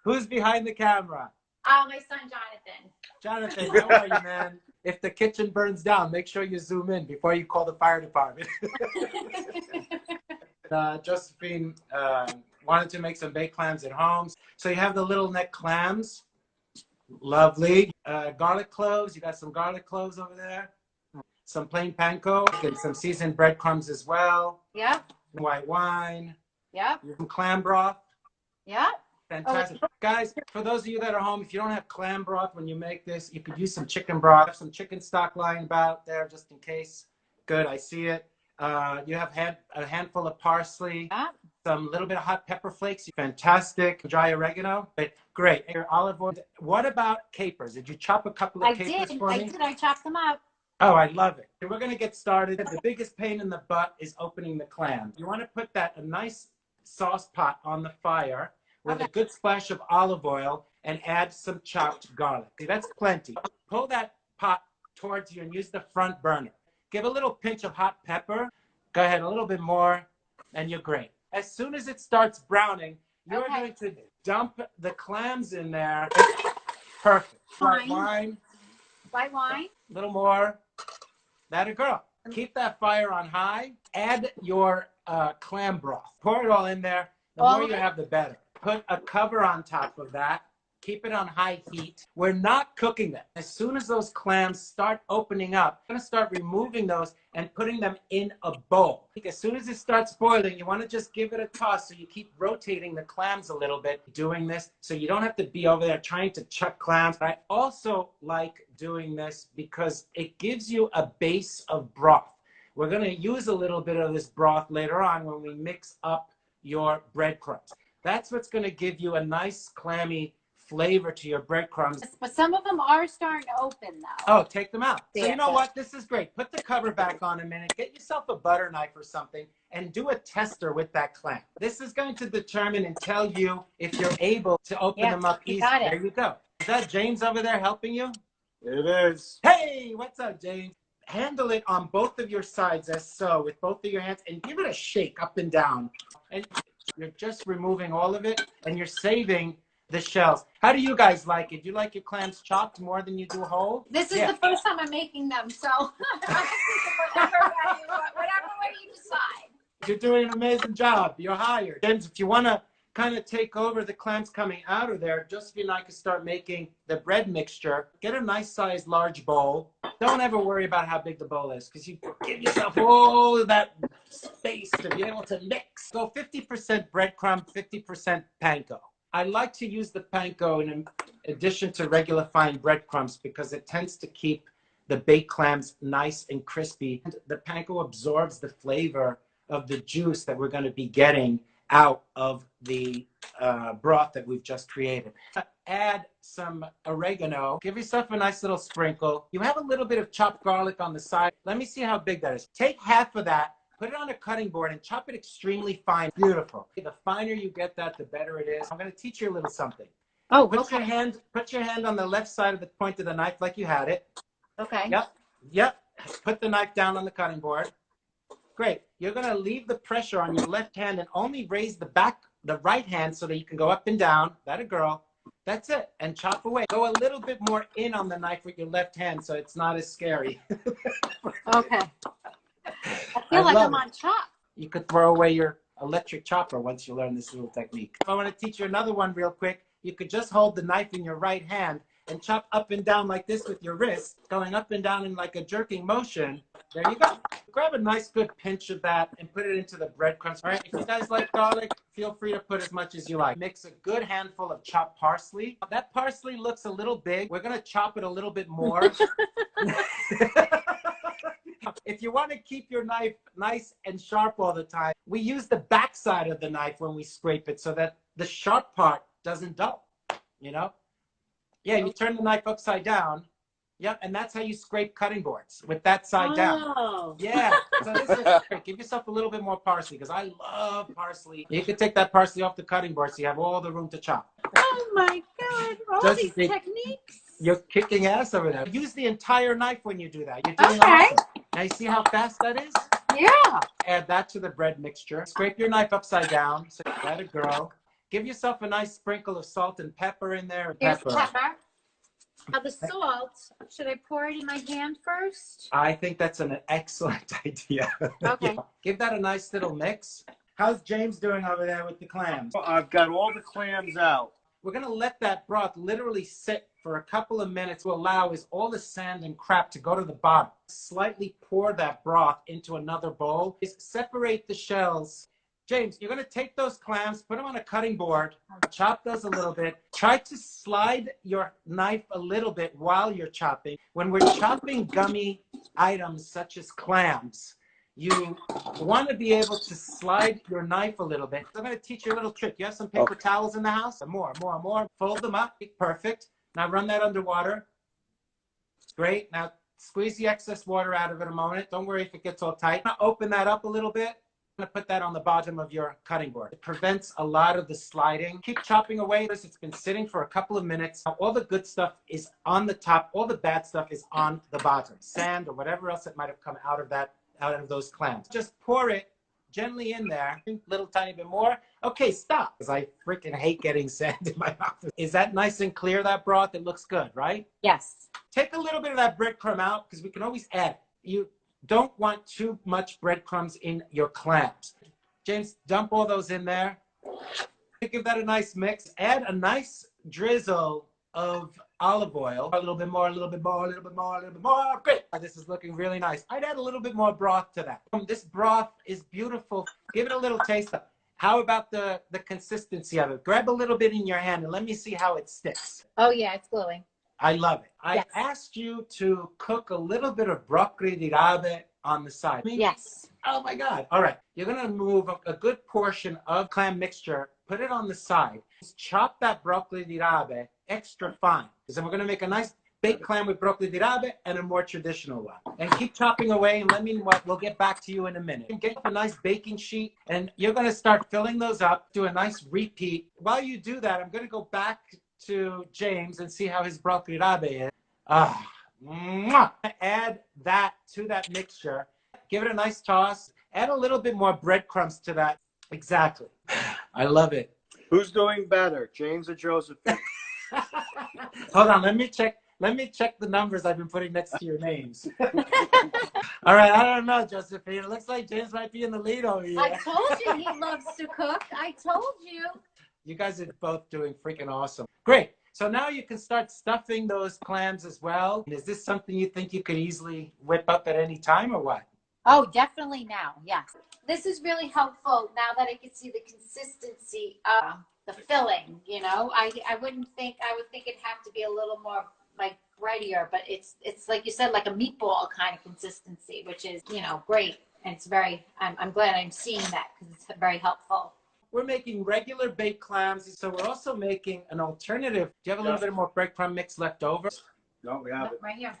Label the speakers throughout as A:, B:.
A: Who's behind the camera?
B: My son, Jonathan.
A: Jonathan, how are you, man? If the kitchen burns down, make sure you zoom in before you call the fire department. Josephine wanted to make some baked clams at home. So you have the little neck clams. Lovely. Garlic cloves. You got some garlic cloves over there. Some plain panko and some seasoned breadcrumbs as well.
B: Yep.
A: White wine.
B: Yep.
A: Some clam broth.
B: Yep.
A: Fantastic. Guys, for those of you that are home, if you don't have clam broth when you make this, you could use some chicken broth. Some chicken stock lying about there just in case. Good, I see it. You have a handful of parsley, some little bit of hot pepper flakes. Fantastic. Dry oregano. Great. Your olive oil. What about capers? Did you chop a couple of capers for me?
B: I did. I chopped them up.
A: Oh, I love it. We're going to get started. The biggest pain in the butt is opening the clam. You want to put a nice sauce pot on the fire with a good splash of olive oil and add some chopped garlic. See, that's plenty. Pull that pot towards you and use the front burner. Give a little pinch of hot pepper. Go ahead, a little bit more, and you're great. As soon as it starts browning, you're going to dump the clams in there. Perfect. White wine.
B: White wine.
A: A little more. That a girl. Keep that fire on high. Add your clam broth. Pour it all in there. The more you have, the better. Put a cover on top of that. Keep it on high heat. We're not cooking them. As soon as those clams start opening up, I'm going to start removing those and putting them in a bowl. As soon as it starts boiling, you want to just give it a toss so you keep rotating the clams a little bit, doing this so you don't have to be over there trying to chuck clams. I also like doing this because it gives you a base of broth. We're going to use a little bit of this broth later on when we mix up your breadcrumbs. That's what's going to give you a nice clammy flavor to your breadcrumbs.
B: But some of them are starting to open though.
A: Oh, take them out. So you know what? This is great. Put the cover back on a minute. Get yourself a butter knife or something and do a tester with that clam. This is going to determine and tell you if you're able to open them up easy. There you go. Is that James over there helping you?
C: It is.
A: Hey, what's up, James? Handle it on both of your sides as so with both of your hands and give it a shake up and down. And you're just removing all of it and you're saving the shells. How do you guys like it? Do you like your clams chopped more than you do whole?
B: This is the first time I'm making them, so whatever way you decide.
A: You're doing an amazing job. You're hired. James, if you want to kind of take over the clams coming out of there, Josephine and I can start making the bread mixture. Get a nice sized large bowl. Don't ever worry about how big the bowl is because you give yourself all that space to be able to mix. Go 50% breadcrumb, 50% panko. I like to use the panko in addition to regular fine breadcrumbs because it tends to keep the baked clams nice and crispy. The panko absorbs the flavor of the juice that we're going to be getting out of the broth that we've just created. Add some oregano. Give yourself a nice little sprinkle. You have a little bit of chopped garlic on the side. Let me see how big that is. Take half of that. Put it on a cutting board and chop it extremely fine. Beautiful. The finer you get that, the better it is. I'm going to teach you a little something.
B: Oh,
A: put your hand on the left side of the point of the knife like you had it.
B: Okay.
A: Yep. Put the knife down on the cutting board. Great. You're going to leave the pressure on your left hand and only raise the right hand so that you can go up and down. That a girl. That's it. And chop away. Go a little bit more in on the knife with your left hand so it's not as scary.
B: Okay. I feel like I'm on chop.
A: You could throw away your electric chopper once you learn this little technique. If I want to teach you another one real quick, you could just hold the knife in your right hand and chop up and down like this with your wrist, going up and down in like a jerking motion. There you go. Grab a nice good pinch of that and put it into the breadcrumbs. All right, if you guys like garlic, feel free to put as much as you like. Mix a good handful of chopped parsley. That parsley looks a little big. We're going to chop it a little bit more. If you want to keep your knife nice and sharp all the time, we use the back side of the knife when we scrape it so that the sharp part doesn't dull, you know? Yeah, you turn the knife upside down. Yep, and that's how you scrape cutting boards, with that side down. Yeah, so this is great. Give yourself a little bit more parsley because I love parsley. You can take that parsley off the cutting board so you have all the room to chop.
B: Oh my God, all these techniques.
A: You're kicking ass over there. Use the entire knife when you do that. You're doing awesome. Now you see how fast that is?
B: Yeah.
A: Add that to the bread mixture. Scrape your knife upside down. So let it grow. Give yourself a nice sprinkle of salt and pepper in there.
B: Here's pepper. Now the salt, should I pour it in my hand first?
A: I think that's an excellent idea.
B: Okay.
A: Yeah. Give that a nice little mix. How's James doing over there with the clams?
C: I've got all the clams out.
A: We're going to let that broth literally sit for a couple of minutes to allow all the sand and crap to go to the bottom. Slightly pour that broth into another bowl. Separate the shells. James, you're going to take those clams, put them on a cutting board, chop those a little bit. Try to slide your knife a little bit while you're chopping. When we're chopping gummy items such as clams, you want to be able to slide your knife a little bit. I'm going to teach you a little trick. You have some paper towels in the house? More. Fold them up. Perfect. Now run that underwater. Great. Now squeeze the excess water out of it a moment. Don't worry if it gets all tight. Now open that up a little bit. I'm going to put that on the bottom of your cutting board. It prevents a lot of the sliding. Keep chopping away. It's been sitting for a couple of minutes. Now, all the good stuff is on the top. All the bad stuff is on the bottom. Sand or whatever else that might have come out of those clams. Just pour it gently in there, a little tiny bit more. Okay, stop. Because I freaking hate getting sand in my mouth. Is that nice and clear, that broth? It looks good, right?
B: Yes.
A: Take a little bit of that breadcrumb out because we can always add it. You don't want too much breadcrumbs in your clams. James, dump all those in there. Give that a nice mix. Add a nice drizzle of olive oil. A little bit more, a little bit more, a little bit more, a little bit more. Great. This is looking really nice. I'd add a little bit more broth to that. This broth is beautiful. Give it a little taste. How about the consistency of it? Grab a little bit in your hand and let me see how it sticks.
B: Oh, yeah, it's gluing.
A: I love it. I
B: Yes.
A: asked you to cook a little bit of broccoli di rabe on the side.
B: Yes.
A: Oh my God. All right. You're going to move a good portion of clam mixture, put it on the side. Chop that broccoli di rabe extra fine. Because then we're going to make a nice baked clam with broccoli di rabe and a more traditional one. And keep chopping away and let me know what. We'll get back to you in a minute. Get a nice baking sheet and you're going to start filling those up. Do a nice repeat. While you do that, I'm going to go back to James and see how his broccoli rabe is. Add that to that mixture. Give it a nice toss. Add a little bit more breadcrumbs to that. Exactly. I love it.
C: Who's doing better, James or Josephine?
A: Hold on. Let me check the numbers I've been putting next to your names. All right. I don't know, Josephine. It looks like James might be in the lead over here.
B: I told you he loves to cook. I told you.
A: You guys are both doing freaking awesome. Great. So now you can start stuffing those clams as well. Is this something you think you could easily whip up at any time or what?
B: Oh, definitely now. Yes. This is really helpful now that I can see the consistency of the filling, you know. I would think it'd have to be a little more like breadier, but it's like you said, like a meatball kind of consistency, which is, you know, great. And it's very, I'm glad I'm seeing that because it's very helpful.
A: We're making regular baked clams, so we're also making an alternative. Do you have a little bit more breadcrumb mix left over?
C: No, we have it.
B: Right here.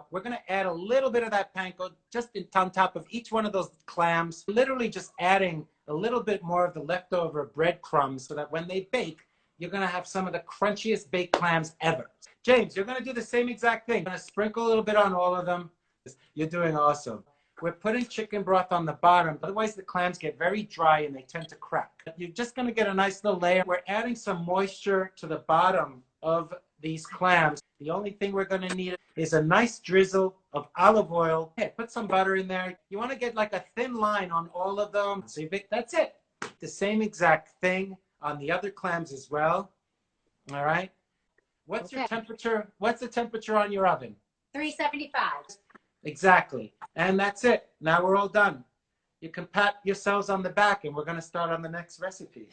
A: We're going to add a little bit of that panko just on top of each one of those clams, literally just adding a little bit more of the leftover breadcrumbs so that when they bake, you're going to have some of the crunchiest baked clams ever. James, you're going to do the same exact thing. You're going to sprinkle a little bit on all of them. You're doing awesome. We're putting chicken broth on the bottom. Otherwise, the clams get very dry and they tend to crack. You're just going to get a nice little layer. We're adding some moisture to the bottom of these clams. The only thing we're going to need is a nice drizzle of olive oil. Hey, put some butter in there. You want to get like a thin line on all of them. So that's it. The same exact thing on the other clams as well. All right. What's your temperature? What's the temperature on your oven?
B: 375.
A: Exactly. And that's it. Now we're all done. You can pat yourselves on the back and we're going to start on the next recipe.